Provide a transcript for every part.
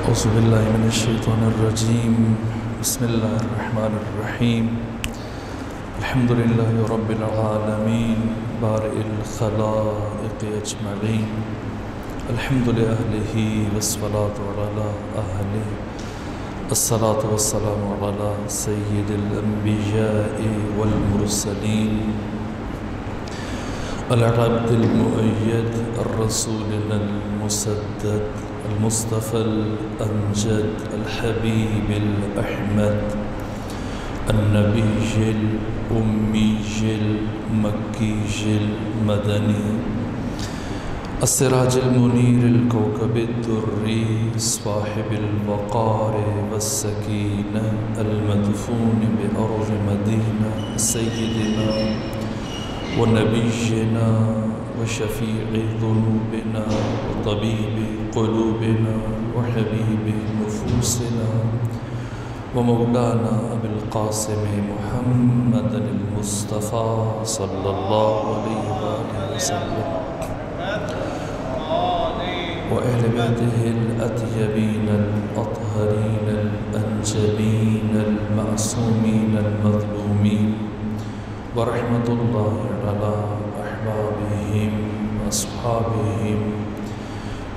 أعوذ بالله من الشيطان الرجيم. بسم الله الرحمن الرحيم. الحمد لله رب العالمين بارئ الخلائق أجمعين. الحمد لأهله والصلاة على أهله. الصلاة والسلام على سيد الأنبياء والمرسلين العبد المؤيد الرسول المسدد المصطفى الأمجد الحبيب الأحمد النبي الأمي المكي المدني السراج المنير الكوكب الدري صاحب الوقار والسكينة المدفون بأرض مدينة سيدنا ونبينا وشفيع ذنوبنا وطبيب قلوبنا وحبيب نفوسنا ومولانا أبي القاسم محمد المصطفى صلى الله عليه وآله وسلم وأهل بيته الأطيبين الأطهرين الأنجبين المعصومين المظلومين ورحمة الله على أحبابهم وأصحابهم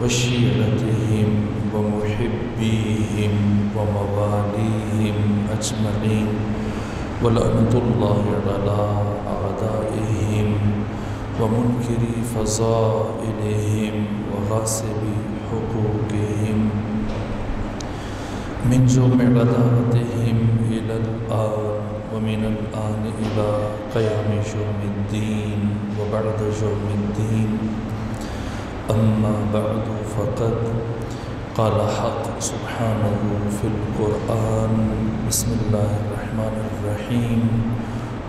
وشيعتهم ومحبيهم ومواليهم أجمعين ولعنة الله على أعدائهم ومنكري فضائلهم وغاصبي حقوقهم من جمع عداوتهم إلى الآن ومن الآن إلى قيام يوم الدين وبعد يوم الدين. أما بعد فقد قال حق سبحانه في القرآن. بسم الله الرحمن الرحيم.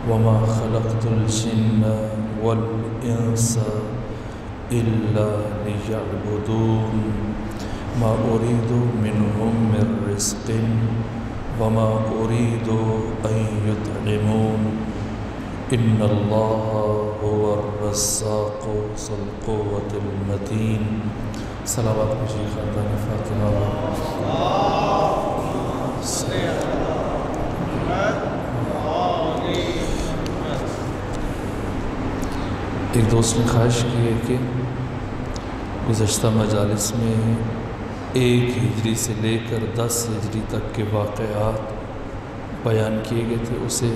وما خلقت الجن والإنس إلا ليعبدون ما أريد منهم من رزق وما أريد أن يطعمون إن الله هو الرزاق ذو القوة المتين. صلوات بجی خاندان فاطمہ. ایک دوست نے خواہش کی ہے کہ گزشتہ مجالس میں 1 ہجری سے لے کر 10 ہجری تک کے واقعات بیان کیے گئے تھے، اسے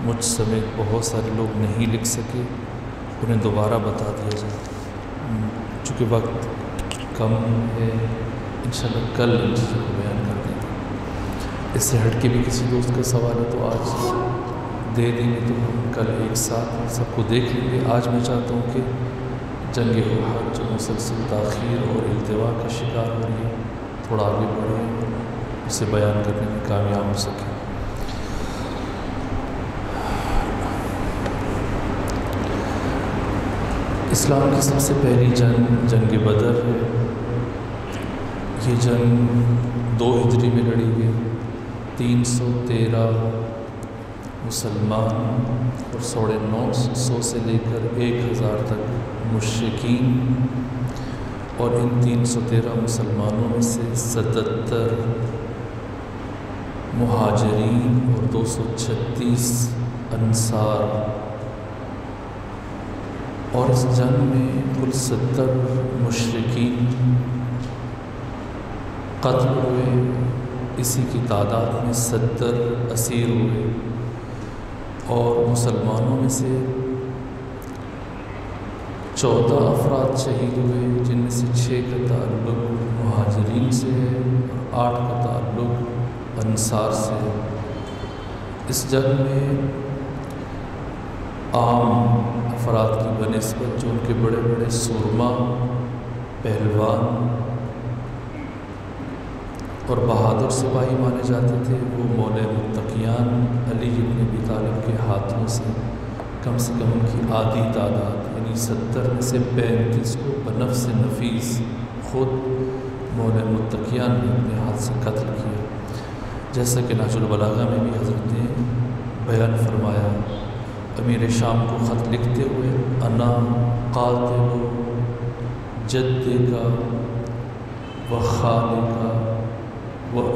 مجھ سمیت بہت سارے لوگ نہیں لکھ سکے، انہیں دوبارہ بتا دیا جائے. چونکہ وقت کم ہے، انشاءاللہ کل ان چیزوں کو بیان کر دیں گے. اس سے ہٹ کے بھی کسی دوست کا سوال ہے تو آج دے دیں گے، تو ہم کل ایک ساتھ سب کو دیکھ لیں گے. آج میں چاہتا ہوں کہ جنگ احد جو مسلسل تاخیر اور التوا کا شکار ہو رہی ہے، تھوڑا آگے بڑھے اور اسے بیان کرنے میں کامیاب ہو سکے. اسلام کی سب سے پہلی جنگ جنگ بدر ہے. یہ جنگ 2 ہجری میں لڑی گئی. 313 مسلمان اور 950 سے لے کر 1000 تک مشرکین، اور ان 313 مسلمانوں میں سے 77 مہاجرین اور 236 انصار. اور اس جنگ میں کل 70 مشرکین قتل ہوئے. اسی کی تعداد میں 70 اسیر ہوئے، اور مسلمانوں میں سے 14 افراد شہید ہوئے، جن میں سے 6 کا تعلق مہاجرین سے ہے اور 8 کا تعلق انصار سے ہے. اس جنگ میں عام افراد کی بنسبت جو ان کے بڑے بڑے سورما، پہلوان اور بہادر سپاہی مانے جاتے تھے، وہ مولا متقیان علی بن ابی طالب کے ہاتھوں سے کم ان کی آدھی تعداد یعنی 70 میں سے 35 کو بنفس نفیس خود مولا متقیان نے اپنے ہاتھ سے قتل کیا. جیسا کہ نہج البلاغہ میں بھی حضرت نے بیان فرمایا، امیر شام کو خط لکھتے ہوئے انا قاتل جد کا و خال کا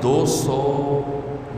200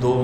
2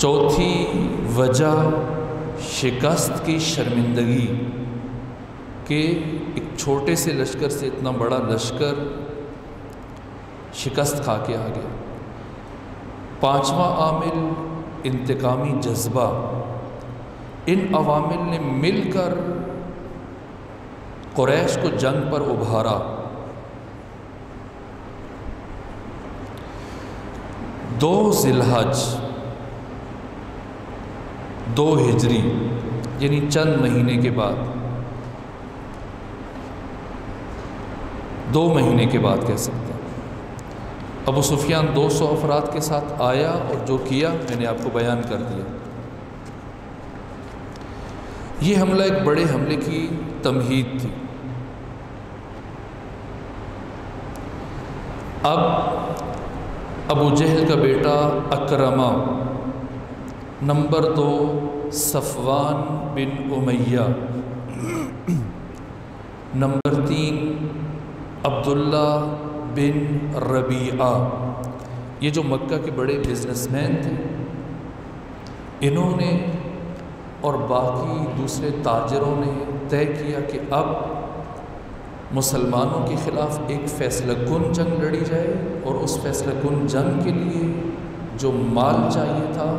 چوتھی وجہ شکست کی شرمندگی کہ ایک چھوٹے سے لشکر سے اتنا بڑا لشکر شکست کھا کے آ گیا۔ پانچواں عامل انتقامی جذبہ، ان عوامل نے مل کر قریش کو جنگ پر ابھارا۔ 2 ذی الحج 2 ہجری یعنی چند مہینے کے بعد، 2 مہینے کے بعد کہہ سکتے ہیں، ابو سفیان 200 افراد کے ساتھ آیا اور جو کیا میں نے آپ کو بیان کر دیا۔ یہ حملہ ایک بڑے حملے کی تمہید تھی۔ اب ابو جہل کا بیٹا اکرمہ، نمبر 2 صفوان بن امیہ، نمبر 3 عبداللہ بن ربیعہ، یہ جو مکہ کے بڑے بزنس مین تھے، انہوں نے اور باقی دوسرے تاجروں نے طے کیا کہ اب مسلمانوں کے خلاف ایک فیصلہ کن جنگ لڑی جائے، اور اس فیصلہ کن جنگ کے لیے جو مال چاہیے تھا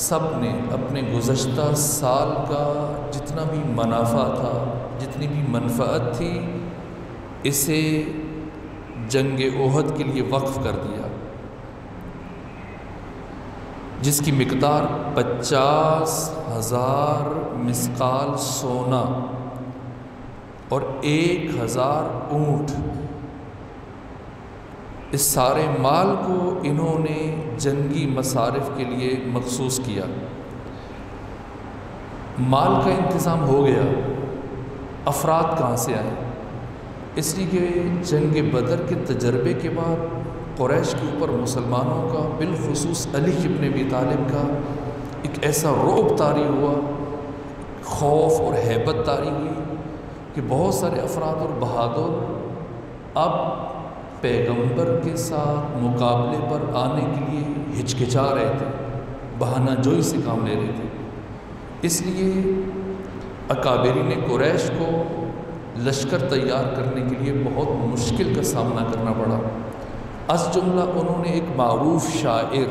سب نے اپنے گزشتہ سال کا جتنا بھی منافع تھا، جتنی بھی منفعت تھی، اسے جنگ احد کے لیے وقف کر دیا، جس کی مقدار 50,000 مسقال سونا اور 1,000 اونٹ، اس سارے مال کو انہوں نے جنگی مصارف کے لیے مخصوص کیا۔ مال کا انتظام ہو گیا، افراد کہاں سے آئے؟ اس لیے کہ جنگ بدر کے تجربے کے بعد قریش کے اوپر مسلمانوں کا، بالخصوص علی ابن ابی طالب کا ایک ایسا رعب طاری ہوا، خوف اور ہیبت طاری ہوئی کہ بہت سارے افراد اور بہادر اب پیغمبر کے ساتھ مقابلے پر آنے کے لیے ہچکچا رہے تھے، بہانہ جوئی سے کام لے رہے تھے۔ اس لیے اکابرین قریش کو لشکر تیار کرنے کے لیے بہت مشکل کا سامنا کرنا پڑا۔ از جملہ انہوں نے ایک معروف شاعر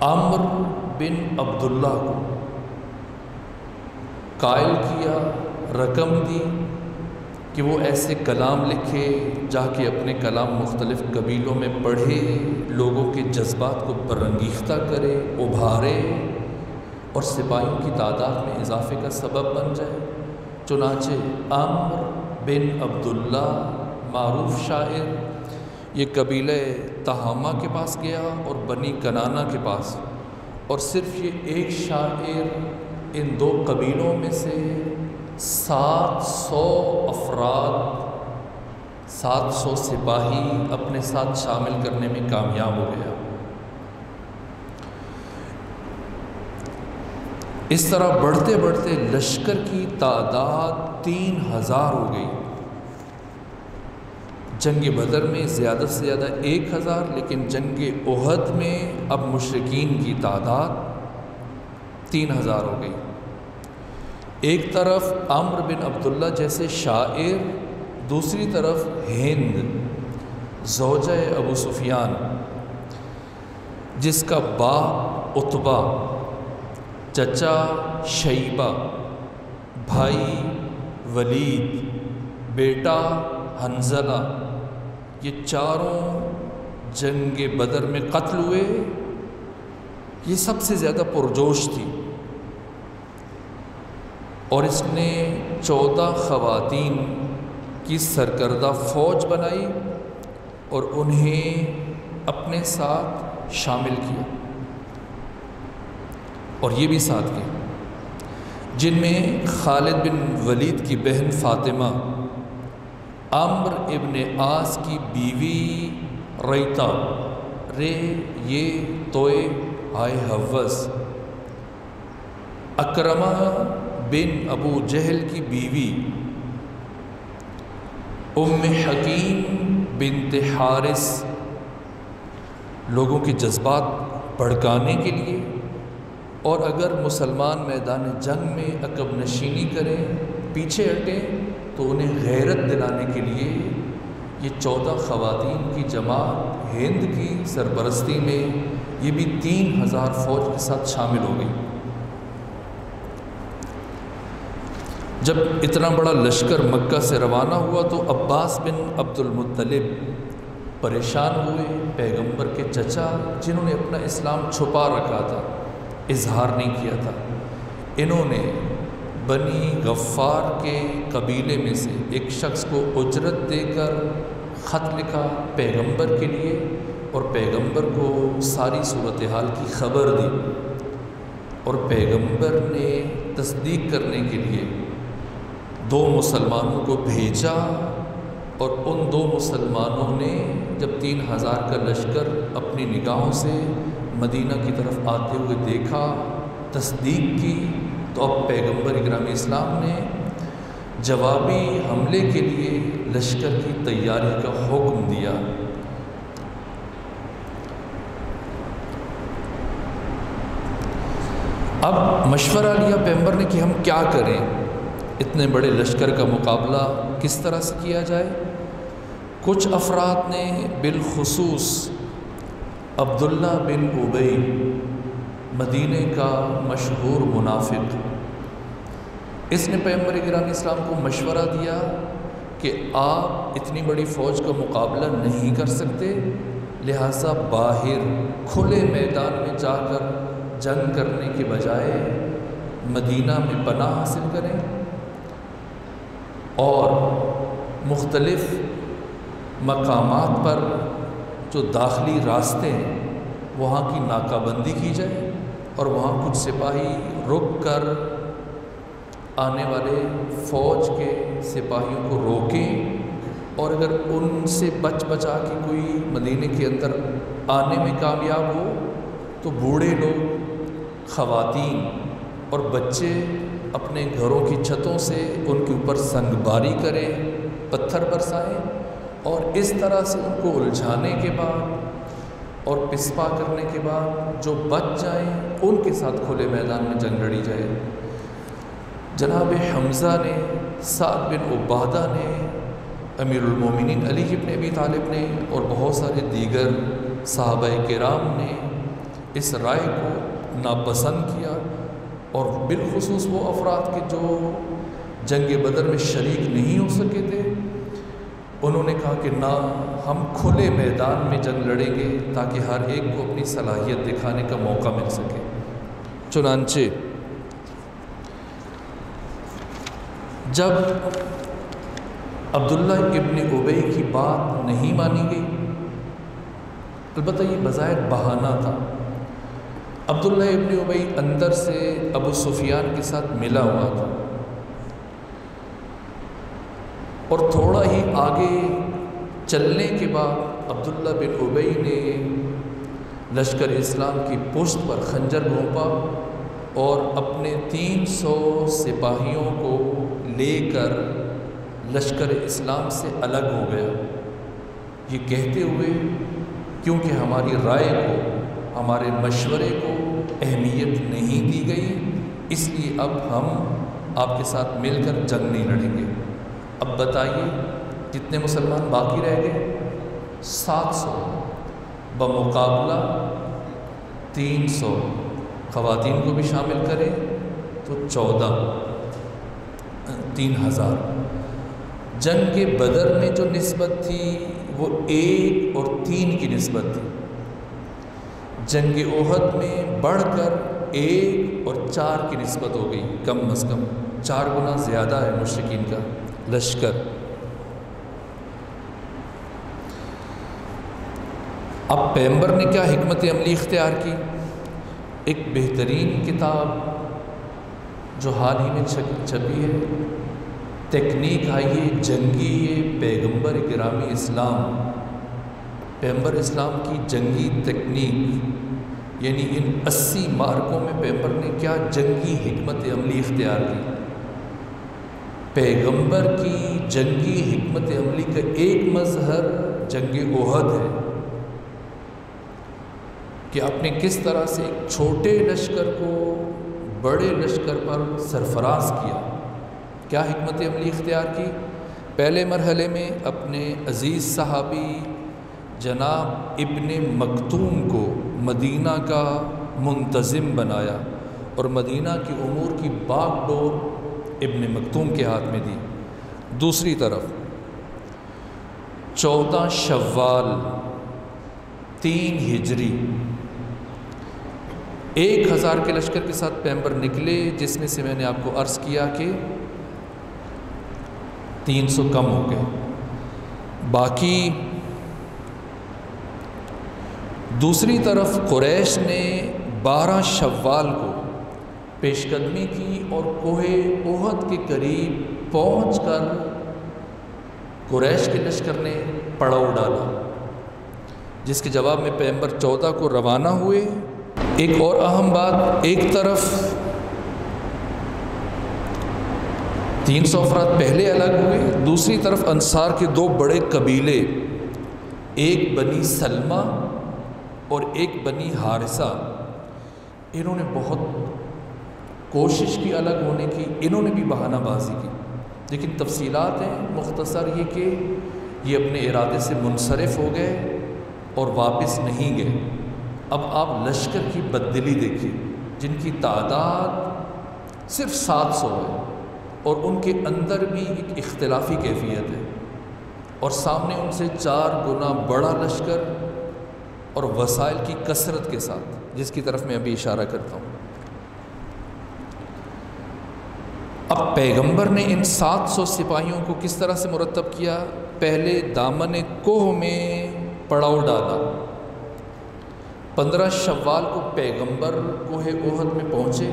عمر بن عبداللہ کو قائل کیا، رقم دی کہ وہ ایسے کلام لکھے، جا کے اپنے کلام مختلف قبیلوں میں پڑھے، لوگوں کے جذبات کو برانگیختہ کرے، ابھارے اور سپاہیوں کی تعداد میں اضافے کا سبب بن جائے۔ چنانچہ عمر بن عبداللہ معروف شاعر یہ قبیلہ تہامہ کے پاس گیا اور بنی کنانہ کے پاس، اور صرف یہ ایک شاعر ان 2 قبیلوں میں سے 700 افراد، 700 سپاہی اپنے ساتھ شامل کرنے میں کامیاب ہو گیا۔ اس طرح بڑھتے بڑھتے لشکر کی تعداد 3000 ہو گئی۔ جنگ بدر میں زیادہ سے زیادہ 1000، لیکن جنگ احد میں اب مشرکین کی تعداد 3000 ہو گئی۔ ایک طرف عمر بن عبداللہ جیسے شاعر، دوسری طرف ہند زوجہ ابو سفیان، جس کا باپ عتبہ، چچا شیبہ، بھائی ولید، بیٹا حنظلہ، یہ چاروں جنگ بدر میں قتل ہوئے۔ یہ سب سے زیادہ پرجوش تھی، اور اس نے 14 خواتین کی سرکردہ فوج بنائی اور انہیں اپنے ساتھ شامل کیا، اور یہ بھی ساتھ گئے، جن میں خالد بن ولید کی بہن فاطمہ، عمر ابن عاص کی بیوی ریتا، یہ توئے آئے حوض، اکرمہ بن ابو جہل کی بیوی ام حکیم بنت حارث۔ لوگوں کے جذبات بھڑکانے کے لیے، اور اگر مسلمان میدان جنگ میں عقب نشینی کریں، پیچھے ہٹیں، تو انہیں غیرت دلانے کے لیے یہ 14 خواتین کی جماعت ہند کی سرپرستی میں یہ بھی 3000 فوج کے ساتھ شامل ہو گئی۔ جب اتنا بڑا لشکر مکہ سے روانہ ہوا تو عباس بن عبد المطلب پریشان ہوئے۔ پیغمبر کے چچا، جنہوں نے اپنا اسلام چھپا رکھا تھا، اظہار نہیں کیا تھا، انہوں نے بنی غفار کے قبیلے میں سے ایک شخص کو اجرت دے کر خط لکھا پیغمبر کے لیے، اور پیغمبر کو ساری صورتحال کی خبر دی، اور پیغمبر نے تصدیق کرنے کے لیے 2 مسلمانوں کو بھیجا، اور ان 2 مسلمانوں نے جب 3000 کا لشکر اپنی نگاہوں سے مدینہ کی طرف آتے ہوئے دیکھا، تصدیق کی، تو اب پیغمبر اکرام اسلام نے جوابی حملے کے لیے لشکر کی تیاری کا حکم دیا۔ اب مشورہ لیا پیغمبر نے کہ ہم کیا کریں، اتنے بڑے لشکر کا مقابلہ کس طرح سے کیا جائے۔ کچھ افراد نے، بالخصوص عبداللہ بن ابی، مدینہ کا مشہور منافق، اس نے پیغمبر اکرام اسلام کو مشورہ دیا کہ آپ اتنی بڑی فوج کا مقابلہ نہیں کر سکتے، لہٰذا باہر کھلے میدان میں جا کر جنگ کرنے کے بجائے مدینہ میں پناہ حاصل کریں، اور مختلف مقامات پر جو داخلی راستے ہیں وہاں کی ناکہ بندی کی جائے، اور وہاں کچھ سپاہی رک کر آنے والے فوج کے سپاہیوں کو روکیں، اور اگر ان سے بچا کے کوئی مدینے کے اندر آنے میں کامیاب ہو تو بوڑھے لوگ، خواتین اور بچے اپنے گھروں کی چھتوں سے ان کے اوپر سنگ باری کریں، پتھر برسائیں، اور اس طرح سے ان کو الجھانے کے بعد اور پسپا کرنے کے بعد جو بچ جائیں ان کے ساتھ کھلے میدان میں جنگ لڑی جائے۔ جناب حمزہ نے، سعد بن عبادہ نے، امیر المومنین علی بن ابی طالب نے، اور بہت سارے دیگر صحابہ کرام نے اس رائے کو ناپسند کیا، اور بالخصوص وہ افراد کے جو جنگ بدر میں شریک نہیں ہو سکے تھے، انہوں نے کہا کہ نہ، ہم کھلے میدان میں جنگ لڑیں گے تاکہ ہر ایک کو اپنی صلاحیت دکھانے کا موقع مل سکے۔ چنانچہ جب عبداللہ ابن ابی کی بات نہیں مانی گئی، البتہ یہ بظاہر بہانہ تھا، عبداللہ ابن ابی اندر سے ابو سفیان کے ساتھ ملا ہوا تھا، اور تھوڑا ہی آگے چلنے کے بعد عبداللہ بن ابی نے لشکر اسلام کی پشت پر خنجر گھونپا اور اپنے 300 سپاہیوں کو لے کر لشکر اسلام سے الگ ہو گیا، یہ کہتے ہوئے کیونکہ ہماری رائے کو، ہمارے مشورے کو اہمیت نہیں دی گئی، اس لیے اب ہم آپ کے ساتھ مل کر جنگ نہیں لڑیں گے۔ اب بتائیے کتنے مسلمان باقی رہ گئے؟ 700 بمقابلہ 300، خواتین کو بھی شامل کریں تو 3000۔ جنگ کے بدر میں جو نسبت تھی وہ 1 اور 3 کی نسبت تھی، جنگ احد میں بڑھ کر 1 اور 4 کی نسبت ہو گئی، کم از کم 4 گنا زیادہ ہے مشرکین کا لشکر۔ اب پیغمبر نے کیا حکمت عملی اختیار کی؟ ایک بہترین کتاب جو حال ہی میں چھپی ہے، تکنیک آئی جنگی پیغمبر کرام اسلام، پیغمبر اسلام کی جنگی تکنیک، یعنی ان 80 مارکوں میں پیغمبر نے کیا جنگی حکمت عملی اختیار کی۔ پیغمبر کی جنگی حکمت عملی کا ایک مظہر جنگ احد ہے، کہ آپ نے کس طرح سے ایک چھوٹے لشکر کو بڑے لشکر پر سرفراز کیا، کیا حکمت عملی اختیار کی۔ پہلے مرحلے میں اپنے عزیز صحابی جناب ابن مکتوم کو مدینہ کا منتظم بنایا اور مدینہ کی امور کی باغ ڈور ابن مکتوم کے ہاتھ میں دی۔ دوسری طرف 14 شوال 3 ہجری 1000 کے لشکر کے ساتھ پیغمبر نکلے، جس میں سے میں نے آپ کو عرض کیا کہ 300 کم ہو گئے۔ باقی دوسری طرف قریش نے 12 شوال کو پیش قدمی کی اور کوہ احد کے قریب پہنچ کر قریش کے لشکر نے پڑاؤ ڈالا، جس کے جواب میں پیغمبر 14 کو روانہ ہوئے۔ ایک اور اہم بات، ایک طرف 300 افراد پہلے الگ ہوئے، دوسری طرف انصار کے 2 بڑے قبیلے، ایک بنی سلمہ اور ایک بنی حارثہ، انہوں نے بہت کوشش کی الگ ہونے کی، انہوں نے بھی بہانہ بازی کی، لیکن تفصیلات ہیں مختصر یہ کہ یہ اپنے ارادے سے منصرف ہو گئے اور واپس نہیں گئے۔ اب آپ لشکر کی بددلی دیکھیے، جن کی تعداد صرف 700 ہے اور ان کے اندر بھی ایک اختلافی کیفیت ہے، اور سامنے ان سے 4 گنا بڑا لشکر اور وسائل کی کثرت کے ساتھ، جس کی طرف میں ابھی اشارہ کرتا ہوں۔ اب پیغمبر نے ان 700 سپاہیوں کو کس طرح سے مرتب کیا؟ پہلے دامن کوہ میں پڑاؤ ڈالا، 15 شوال کو پیغمبر کوہ احد میں پہنچے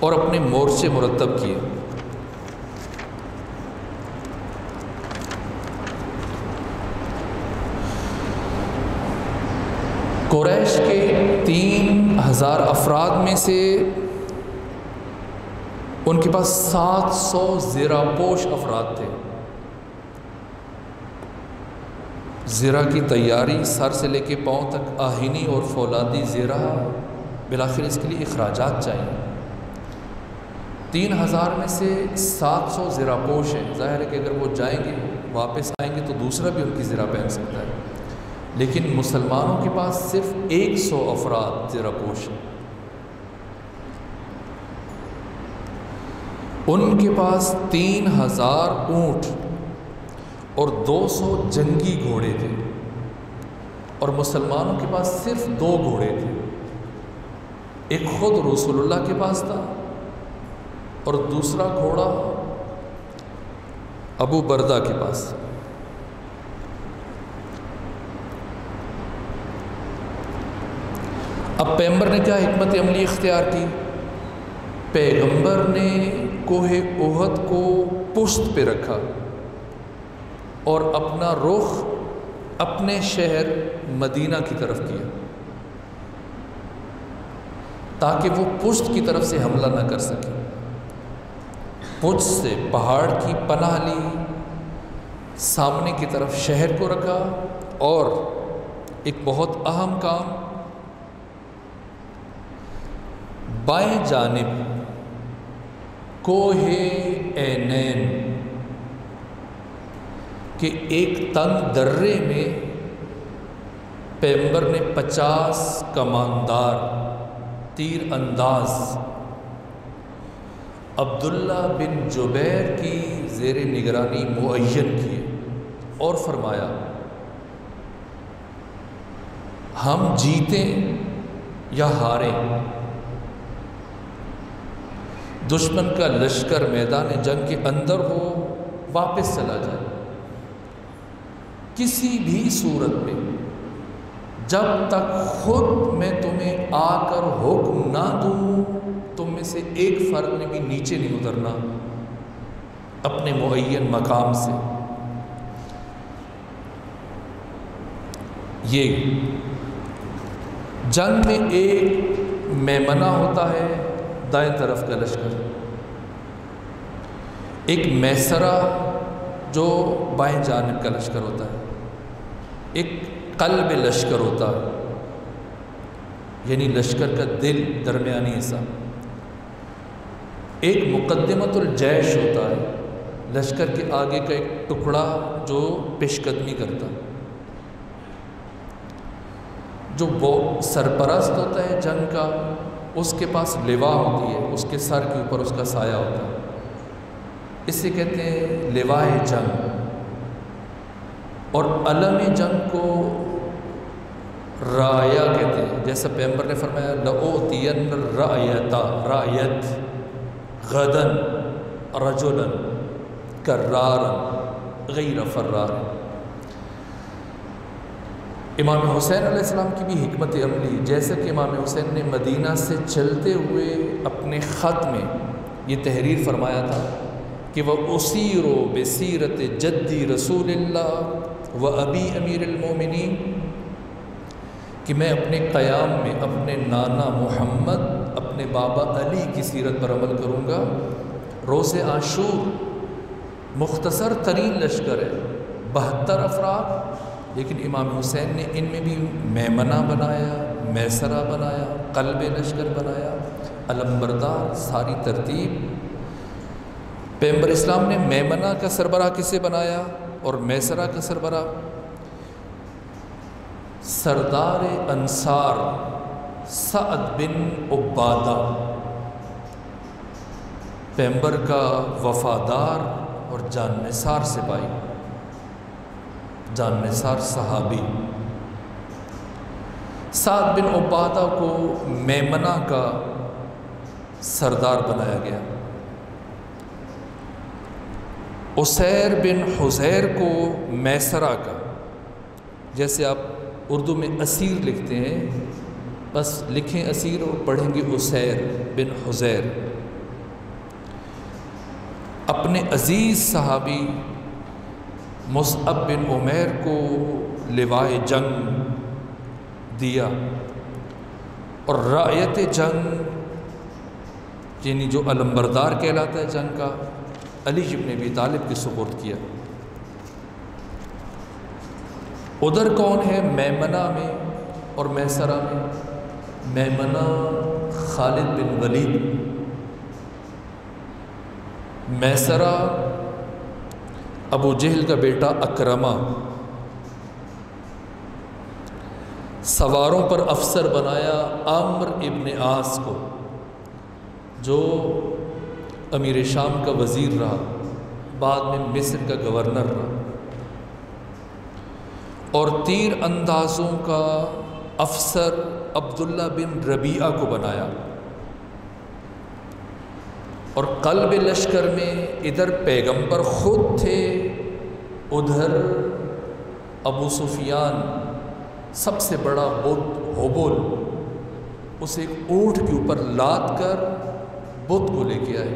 اور اپنے مورچے مرتب کیے۔ قریش کے 3000 افراد میں سے ان کے پاس 700 زرہ پوش افراد تھے۔ زرہ کی تیاری سر سے لے کے پاؤں تک آہنی اور فولادی زرہ، بالآخر اس کے لیے اخراجات چاہیے۔ 3000 میں سے 700 زرہ پوش ہیں، ظاہر ہے کہ اگر وہ جائیں گے واپس آئیں گے تو دوسرا بھی ان کی زرہ پہن سکتا ہے، لیکن مسلمانوں کے پاس صرف 100 افراد زرہ پوش ہیں۔ ان کے پاس 3000 اونٹ اور 200 جنگی گھوڑے تھے، اور مسلمانوں کے پاس صرف 2 گھوڑے تھے، ایک خود رسول اللہ کے پاس تھا اور دوسرا گھوڑا ابو بردہ کے پاس۔ اب پیغمبر نے کیا حکمت عملی اختیار کی؟ پیغمبر نے کوہ احد کو پشت پہ رکھا اور اپنا رخ اپنے شہر مدینہ کی طرف کیا، تاکہ وہ پشت کی طرف سے حملہ نہ کر سکے۔ پشت سے پہاڑ کی پناہ لی، سامنے کی طرف شہر کو رکھا، اور ایک بہت اہم کام، بائیں جانب کوہ اینین کہ ایک تنگ درے میں پیغمبر نے 50 کماندار تیر انداز عبداللہ بن جبیر کی زیر نگرانی معین کیے اور فرمایا ہم جیتیں یا ہاریں، دشمن کا لشکر میدان جنگ کے اندر ہو واپس چلا جائے، کسی بھی صورت میں جب تک خود میں تمہیں آ کر حکم نہ دوں تم میں سے ایک فرد نے بھی نیچے نہیں اترنا اپنے معین مقام سے۔ یہ جنگ میں ایک میمنہ ہوتا ہے دائیں طرف کا لشکر، ایک میسرہ جو بائیں جانب کا لشکر ہوتا ہے، ایک قلب لشکر ہوتا ہے، یعنی لشکر کا دل، درمیانی حصہ۔ ایک مقدمۃ الجیش ہوتا ہے، لشکر کے آگے کا ایک ٹکڑا جو پیش قدمی کرتا ہے، جو وہ سرپرست ہوتا ہے جنگ کا، اس کے پاس لوا ہوتی ہے، اس کے سر کے اوپر اس کا سایہ ہوتا ہے، اسے کہتے ہیں لوائے جنگ۔ اور علم جنگ کو رایا کہتے ہیں، جیسا پیغمبر نے فرمایا لَأُعْطِيَنَّ الرَّأْيَةَ رَأْيَتْ غَدًا رَجُلًا كَرَّارًا غَيْرَ فَرَّارٍ۔ امام حسین علیہ السلام کی بھی حکمت عملی، جیسا کہ امام حسین نے مدینہ سے چلتے ہوئے اپنے خط میں یہ تحریر فرمایا تھا کہ وہ اسیرو بسیرت جدی رسول اللہ و ابی امیر المومنین، کہ میں اپنے قیام میں اپنے نانا محمد، اپنے بابا علی کی سیرت پر عمل کروں گا۔ روز عاشور مختصر ترین لشکر ہے، 72 افراد، لیکن امام حسین نے ان میں بھی میمنہ بنایا، میسرہ بنایا، قلب لشکر بنایا، علمبردار، ساری ترتیب۔ پیغمبر اسلام نے میمنہ کا سربراہ کسے بنایا اور میسرہ کا سربراہ؟ سردار انصار سعد بن عبادہ، پیغمبر کا وفادار اور جان نثار سپاہی، جان نثار صحابی۔ سعد بن عبادہ کو میمنہ کا سردار بنایا گیا، اسیر بن حزیر کو میسرہ کا، جیسے آپ اردو میں اسیر لکھتے ہیں، بس لکھیں اسیر اور پڑھیں گے اسیر بن حزیر۔ اپنے عزیز صحابی مصعب بن عمیر کو لوائے جنگ دیا، اور رعیت جنگ یعنی جو علمبردار کہلاتا ہے جنگ کا، علی بن ابی طالب کے سپرد کیا۔ ادھر کون ہے میمنہ میں اور میسرہ میں؟ میمنہ خالد بن ولید، میسرہ ابو جہل کا بیٹا اکرمہ۔ سواروں پر افسر بنایا عمرو ابن عاص کو، جو امیر شام کا وزیر رہا، بعد میں مصر کا گورنر رہا، اور تیر اندازوں کا افسر عبداللہ بن ربیعہ کو بنایا۔ اور قلب لشکر میں ادھر پیغمبر خود تھے، ادھر ابو سفیان سب سے بڑا بت حبل، اسے ایک اونٹ کے اوپر لاد کر بت کو لے کے آئے۔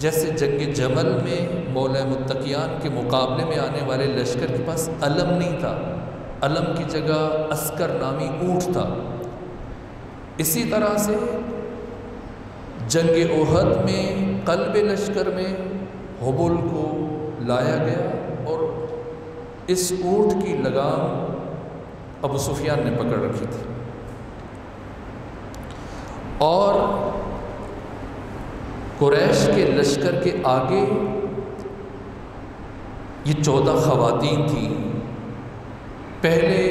جیسے جنگ جمل میں مولا متقیان کے مقابلے میں آنے والے لشکر کے پاس علم نہیں تھا، علم کی جگہ عسکر نامی اونٹ تھا، اسی طرح سے جنگ احد میں قلب لشکر میں حبل کو لایا گیا، اور اس اونٹ کی لگام ابو سفیان نے پکڑ رکھی تھی۔ اور قریش کے لشکر کے آگے یہ 14 خواتین تھیں۔ پہلے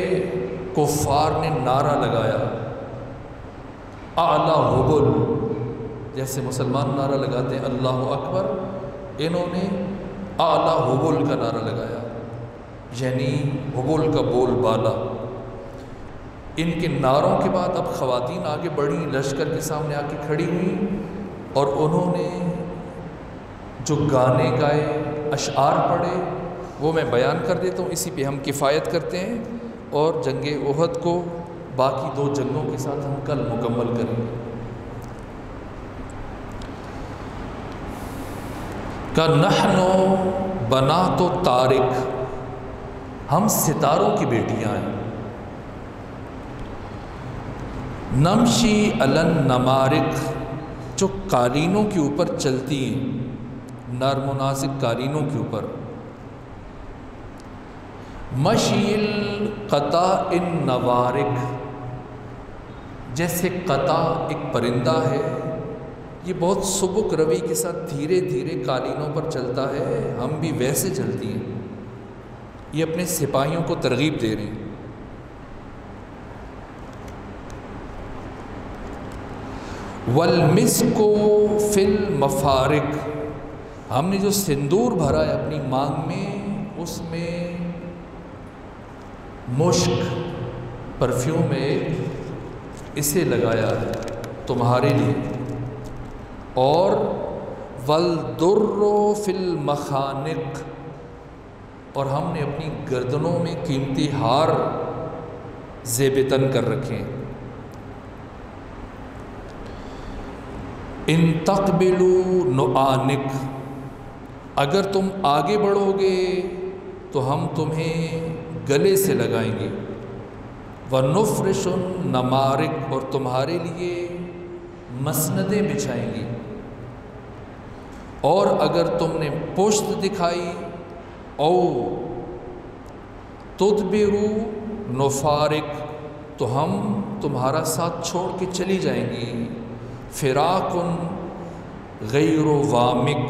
کفار نے نعرہ لگایا اعلیٰ حبل، جیسے مسلمان نعرہ لگاتے ہیں اللہ اکبر، انہوں نے اعلیٰ حبل کا نعرہ لگایا، یعنی حبل کا بول بالا۔ ان کے نعروں کے بعد اب خواتین آگے بڑھیں، لشکر کے سامنے آ کے کھڑی ہوئیں، اور انہوں نے جو گانے گائے، اشعار پڑھے، وہ میں بیان کر دیتا ہوں، اسی پہ ہم کفایت کرتے ہیں، اور جنگ احد کو باقی 2 جنگوں کے ساتھ ہم کل مکمل کریں گے۔ کہ نحن بنات طارق، ہم ستاروں کی بیٹیاں ہیں، نمشی علی النمارق، جو قالینوں کے اوپر چلتی ہیں، نرم و نازک قالینوں کے اوپر، مشیل قطع النوارک، جیسے قطع ایک پرندہ ہے، یہ بہت سبک روی کے ساتھ دھیرے دھیرے قالینوں پر چلتا ہے، ہم بھی ویسے چلتی ہیں۔ یہ اپنے سپاہیوں کو ترغیب دے رہے ہیں۔ والمسک فی المفارق، ہم نے جو سندور بھرا ہے اپنی مانگ میں، اس میں مشک پرفیوم ہے، اسے لگایا ہے تمہارے لیے۔ اور والدر فی المخانق، اور ہم نے اپنی گردنوں میں قیمتی ہار زیب تن کر رکھے ہیں۔ ان تقبلوا نعانق، اگر تم آگے بڑھو گے تو ہم تمہیں گلے سے لگائیں گے۔ ونفرش النمارق، اور تمہارے لیے مسندیں بچھائیں گی۔ اور اگر تم نے پشت دکھائی، او تدبروا نفارق، تو ہم تمہارا ساتھ چھوڑ کے چلی جائیں گی۔ فراق غیر وامق،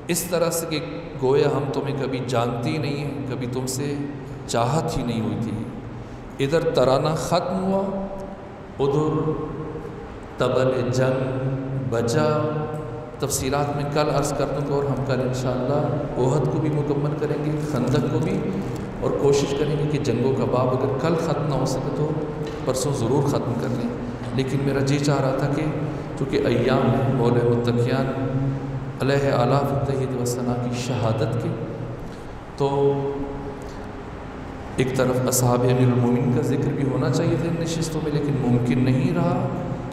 اس طرح سے کہ گویا ہم تمہیں کبھی جانتی نہیں ہیں، کبھی تم سے چاہت ہی نہیں ہوئی تھی۔ ادھر ترانہ ختم ہوا، ادھر طبل جنگ بجا۔ تفصیلات میں کل عرض کر دوں گا، اور ہم کل انشاءاللہ احد کو بھی مکمل کریں گے، خندق کو بھی، اور کوشش کریں گے کہ جنگوں کا باب اگر کل ختم نہ ہو سکے تو پرسوں ضرور ختم کر لیں۔ لیکن میرا جی چاہ رہا تھا کہ چونکہ ایام مولا متقیان علیہ اعلیٰ التحید والثناء کی شہادت کے، تو ایک طرف اصحاب امیر المومنین کا ذکر بھی ہونا چاہیے تھا ان نشستوں میں، لیکن ممکن نہیں رہا۔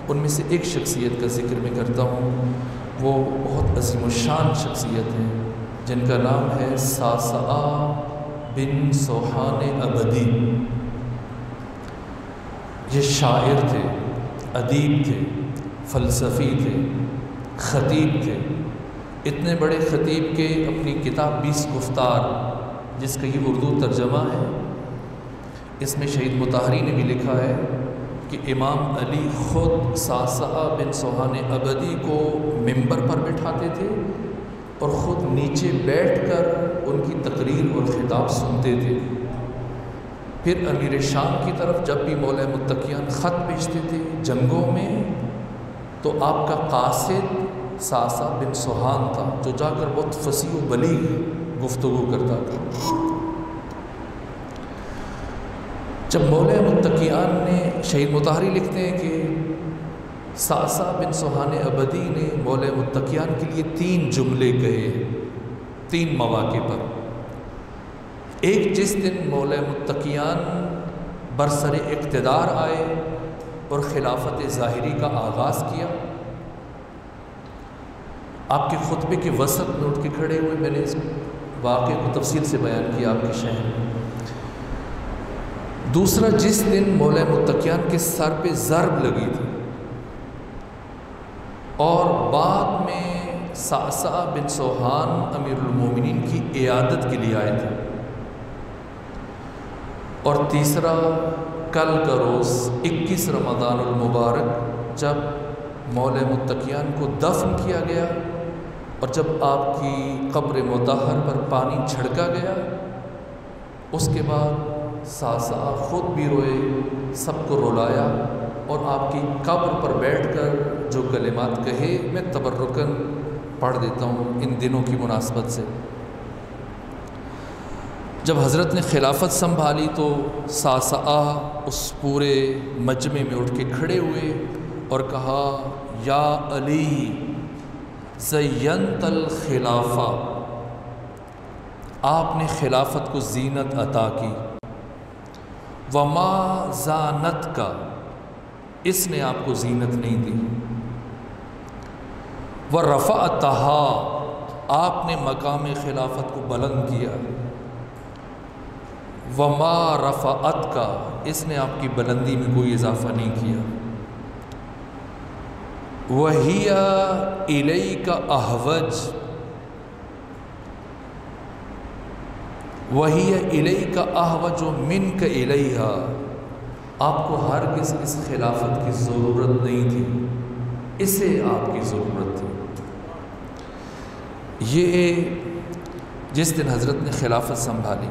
ان میں سے ایک شخصیت کا ذکر میں کرتا ہوں، وہ بہت عظیم الشان شخصیت ہیں، جن کا نام ہے صعصعہ بن سوحان ابدی۔ یہ شاعر تھے، ادیب تھے، فلسفی تھے، خطیب تھے۔ اتنے بڑے خطیب کے اپنی کتاب 20 گفتار، جس کا یہ اردو ترجمہ ہے، اس میں شہید مطہری نے بھی لکھا ہے کہ امام علی خود صعصعہ بن سوحان ابدی کو ممبر پر بٹھاتے تھے اور خود نیچے بیٹھ کر ان کی تقریر اور خطاب سنتے تھے۔ پھر امیر شام کی طرف جب بھی مولا متقیان خط بھیجتے تھے جنگوں میں، تو آپ کا قاصد صعصعہ بن سوحان تھا، جو جا کر بہت فصیح و بلیغ گفتگو کرتا تھا۔ جب مولا متقیان نے، شہید مطہری لکھتے ہیں کہ صعصعہ بن سوحان ابدی نے مولا متقیان کے لیے 3 جملے کہے 3 مواقع پر۔ ایک، جس دن مولا متقیان برسر اقتدار آئے اور خلافت ظاہری کا آغاز کیا، آپ کے خطبے کے وسط میں اٹھ کے کھڑے ہوئے، میں نے اس واقعے کو تفصیل سے بیان کیا آپ کے شہر میں۔ دوسرا، جس دن مولا متقیان کے سر پہ ضرب لگی تھی اور بعد میں صعصعہ بن سوحان امیر المومنین کی عیادت کے لیے آئے تھے۔ اور تیسرا، کل کا روز 21 رمضان المبارک، جب مولا متقیان کو دفن کیا گیا اور جب آپ کی قبر مطہر پر پانی چھڑکا گیا، اس کے بعد صعصعہ خود بھی روئے، سب کو رلایا، اور آپ کی قبر پر بیٹھ کر جو کلمات کہے میں تبرکاً پڑھ دیتا ہوں ان دنوں کی مناسبت سے۔ جب حضرت نے خلافت سنبھالی تو صعصعہ اس پورے مجمع میں اٹھ کے کھڑے ہوئے اور کہا، یا علی زینت الخلافہ، آپ نے خلافت کو زینت عطا کی، وما زانت کا، اس نے آپ کو زینت نہیں دی، ورفعتہا، آپ نے مقام خلافت کو بلند کیا، وما رفعت کا، اس نے آپ کی بلندی میں کوئی اضافہ نہیں کیا، وہی الیک احوج، وَهِيَ إِلَيْكَ أَحْوَجُ مِنْكَ إِلَيْهَا، آپ کو ہرگز اس خلافت کی ضرورت نہیں تھی، اسے آپ کی ضرورت تھی۔ یہ جس دن حضرت نے خلافت سنبھالی،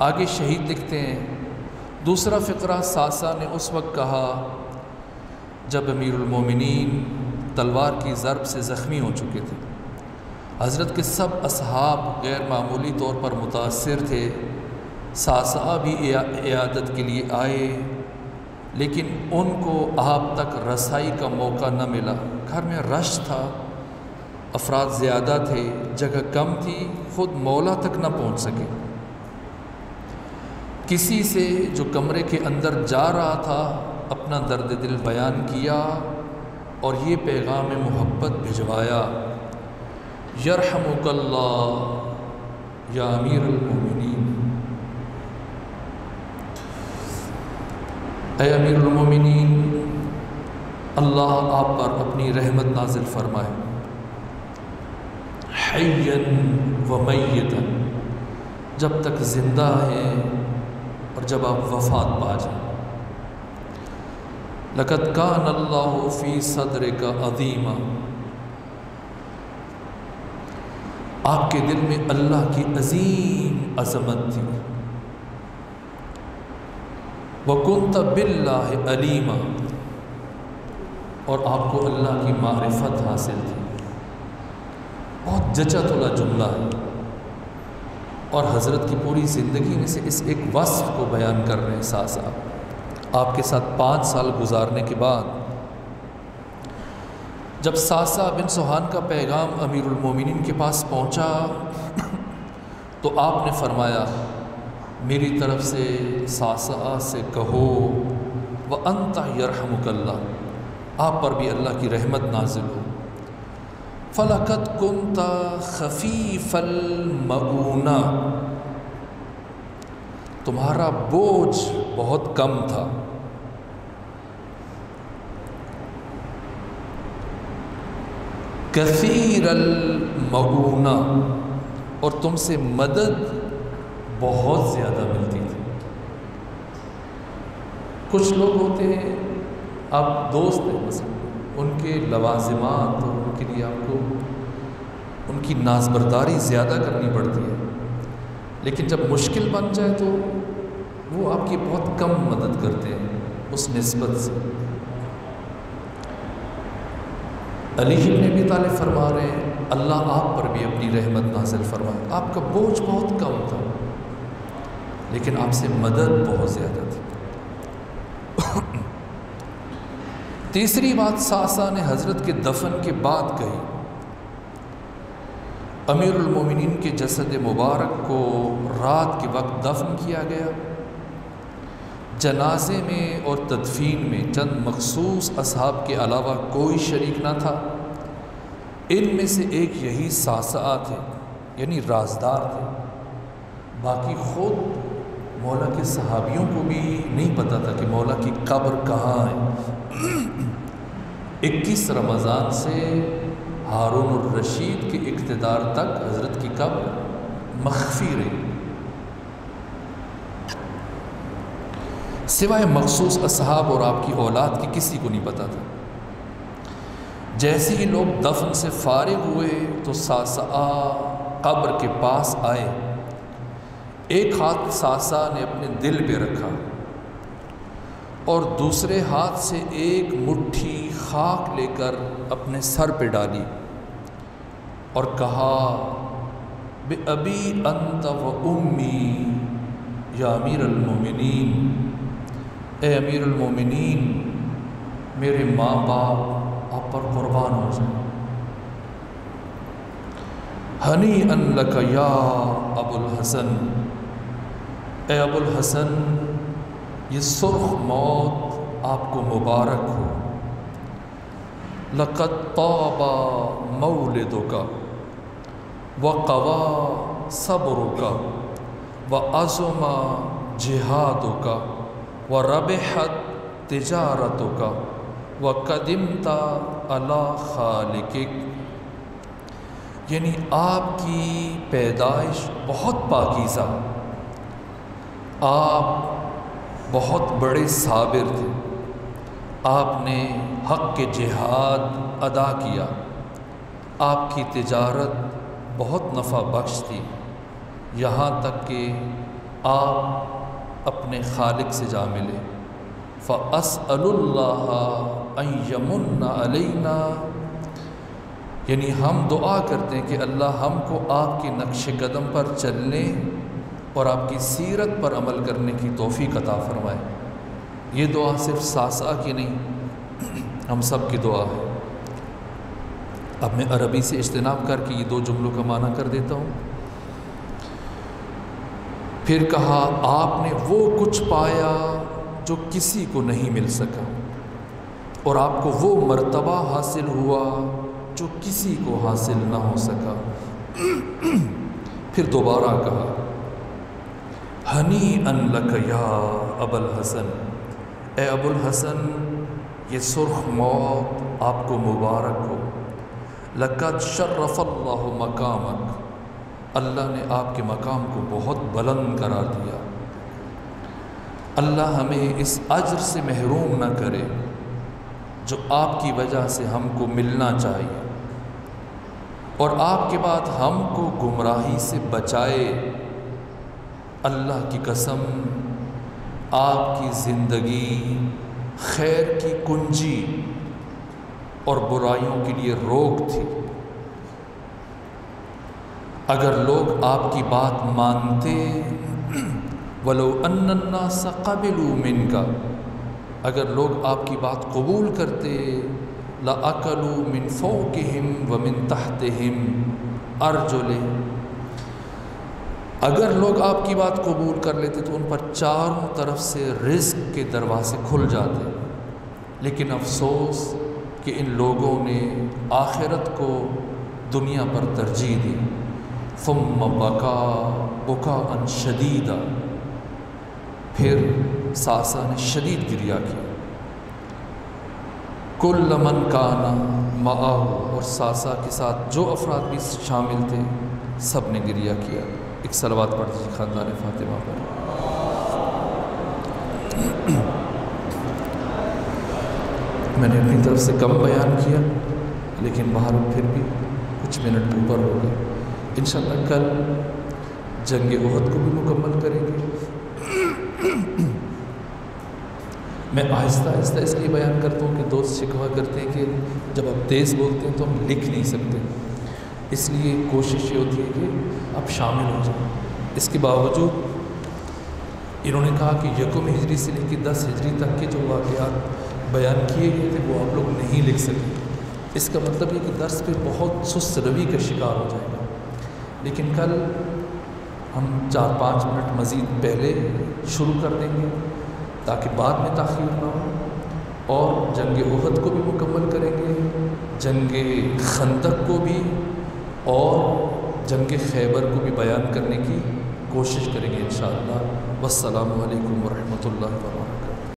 آگے شہید لکھتے ہیں دوسرا فقرہ ساسا نے اس وقت کہا جب امیر المومنین تلوار کی ضرب سے زخمی ہو چکے تھے، حضرت کے سب اصحاب غیر معمولی طور پر متاثر تھے، ساسا بھی عیادت کے لیے آئے لیکن ان کو آپ تک رسائی کا موقع نہ ملا، گھر میں رش تھا، افراد زیادہ تھے، جگہ کم تھی، خود مولا تک نہ پہنچ سکے۔ کسی سے جو کمرے کے اندر جا رہا تھا اپنا درد دل بیان کیا اور یہ پیغام محبت بھجوایا، یرحمک اللہ یا امیر المومنین، اے امیر المومنین اللہ آپ پر اپنی رحمت نازل فرمائے، حیًّا و میتاً، جب تک زندہ ہیں اور جب آپ وفات پا جائیں۔ لقد کان اللہ فی صدرک عظیما، آپ کے دل میں اللہ کی عظیم عظمت تھی، وکنت باللہ علیما، اور آپ کو اللہ کی معرفت حاصل تھی۔ بہت جچا تولا جملہ ہے، اور حضرت کی پوری زندگی میں سے اس ایک وصف کو بیان کر رہے ہیں ساسا۔ آپ کے ساتھ 5 سال گزارنے کے بعد جب ساسا بن سوہان کا پیغام امیر المومنین کے پاس پہنچا تو آپ نے فرمایا میری طرف سے ساسا سے کہو وَأَنْتَ يَرْحَمُكَ اللَّهُ، آپ پر بھی اللہ کی رحمت نازل ہو۔ فَلَقَدْ كُنْتَ خَفِيفَ الْمَعُونَةِ، تمہارا بوجھ بہت کم تھا، کثیر المعونہ، اور تم سے مدد بہت زیادہ ملتی تھی۔ کچھ لوگ ہوتے ہیں، آپ دوست ہیں مثلا، ان کے لوازمات اور ان کے لیے آپ کو ان کی نازبرداری زیادہ کرنی پڑتی ہے، لیکن جب مشکل بن جائے تو وہ آپ کی بہت کم مدد کرتے ہیں اس نسبت سے۔ علی بن ابی طالب فرما رہے ہیں اللہ آپ پر بھی اپنی رحمت نازل فرمائے، آپ کا بوجھ بہت کم تھا لیکن آپ سے مدد بہت زیادہ تھی۔ تیسری بات ساسا نے حضرت کے دفن کے بعد کہی، امیر المومنین کے جسد مبارک کو رات کے وقت دفن کیا گیا، جنازے میں اور تدفین میں چند مخصوص اصحاب کے علاوہ کوئی شریک نہ تھا، ان میں سے ایک یہی ساسا تھے، یعنی رازدار تھے، باقی خود مولا کے صحابیوں کو بھی نہیں پتہ تھا کہ مولا کی قبر کہاں ہے۔ 21 رمضان سے ہارون الرشید کے اقتدار تک حضرت کی قبر مخفی رہی، سوائے مخصوص اصحاب اور آپ کی اولاد کی کسی کو نہیں پتا تھا۔ جیسے ہی لوگ دفن سے فارغ ہوئے تو ساسا قبر کے پاس آئے، ایک ہاتھ ساسا نے اپنے دل پہ رکھا اور دوسرے ہاتھ سے ایک مٹھی خاک لے کر اپنے سر پہ ڈالی اور کہا بِأَبِي أَنْتَ وَأُمِّي یا امیر المومنین، اے امیر المومنین میرے ماں باپ آپ پر قربان ہو جائیں، ہنیئا لک یا ابو الحسن، اے ابو الحسن یہ سرخ موت آپ کو مبارک ہو، لقد طاب مولدک وقوی صبرک وعظم جہادک وربحت تجارتک وقدمت علی خالقک، یعنی آپ کی پیدائش بہت پاکیزہ، آپ بہت بڑے صابر تھے، آپ نے حق کے جہاد ادا کیا، آپ کی تجارت بہت نفع بخش تھی، یہاں تک کہ آپ اپنے خالق سے جا ملے۔ فَأَسْأَلُ اللَّهَ أَن يَمُنَّ عَلَيْنَا، یعنی ہم دعا کرتے ہیں کہ اللہ ہم کو آپ کے نقش قدم پر چلنے اور آپ کی سیرت پر عمل کرنے کی توفیق عطا فرمائے۔ یہ دعا صرف ساسا کی نہیں، ہم سب کی دعا ہے۔ اب میں عربی سے اجتناب کر کے یہ دو جملوں کا معنی کر دیتا ہوں۔ پھر کہا آپ نے وہ کچھ پایا جو کسی کو نہیں مل سکا، اور آپ کو وہ مرتبہ حاصل ہوا جو کسی کو حاصل نہ ہو سکا۔ پھر دوبارہ کہا ہنیئا لک یا ابا الحسن، اے ابو الحسن یہ سرخ موت آپ کو مبارک ہو۔ لقد شرف اللہ مقامک، اللہ نے آپ کے مقام کو بہت بلند قرار دیا۔ اللہ ہمیں اس اجر سے محروم نہ کرے جو آپ کی وجہ سے ہم کو ملنا چاہیے، اور آپ کے بعد ہم کو گمراہی سے بچائے۔ اللہ کی قسم آپ کی زندگی خیر کی کنجی اور برائیوں کے لیے روک تھی۔ اگر لوگ آپ کی بات مانتے، وَلَوْ أَنَّ النَّاسَ قَبِلُوا مِنْكَ، اگر لوگ آپ کی بات قبول کرتے، لَأَكَلُوا مِنْ فَوْقِهِمْ وَمِنْ تَحْتِهِمْ أَرْجُلِهِمْ، اگر لوگ آپ کی بات قبول کر لیتے تو ان پر چاروں طرف سے رزق کے دروازے کھل جاتے۔ لیکن افسوس کہ ان لوگوں نے آخرت کو دنیا پر ترجیح دی۔ ثم بکا بکاء شدیدا، پھر ساسا نے شدید گریہ کیا۔ کل من کانا معہ، اور ساسا کے ساتھ جو افراد بھی شامل تھے سب نے گریہ کیا۔ ایک صلوات پڑھ دیجیے خاندان فاطمہ پر۔ میں نے اپنی طرف سے کم بیان کیا، لیکن باہر پھر بھی کچھ منٹ اوپر ہو گئے۔ انشاءاللہ کل جنگ احد کو بھی مکمل کریں گے۔ میں آہستہ آہستہ اس لیے بیان کرتا ہوں کہ دوست شکوہ کرتے ہیں کہ جب آپ تیز بولتے ہیں تو ہم لکھ نہیں سکتے، اس لیے کوشش یہ ہوتی ہے کہ آپ شامل ہو جائیں۔ اس کے باوجود انہوں نے کہا کہ 1 ہجری سے لے کے 10 ہجری تک کے جو واقعات بیان کیے گئے تھے وہ آپ لوگ نہیں لکھ سکے۔ اس کا مطلب یہ کہ درس پہ بہت سست روی کا شکار ہو جائے گا، لیکن کل ہم 4-5 منٹ مزید پہلے شروع کر دیں گے تاکہ بعد میں تاخیر نہ ہو، اور جنگ احد کو بھی مکمل کریں گے، جنگ خندق کو بھی، اور جنگ خیبر کو بھی بیان کرنے کی کوشش کریں گے انشاءاللہ۔ والسلام علیکم ورحمۃ اللہ وبرکاتہ۔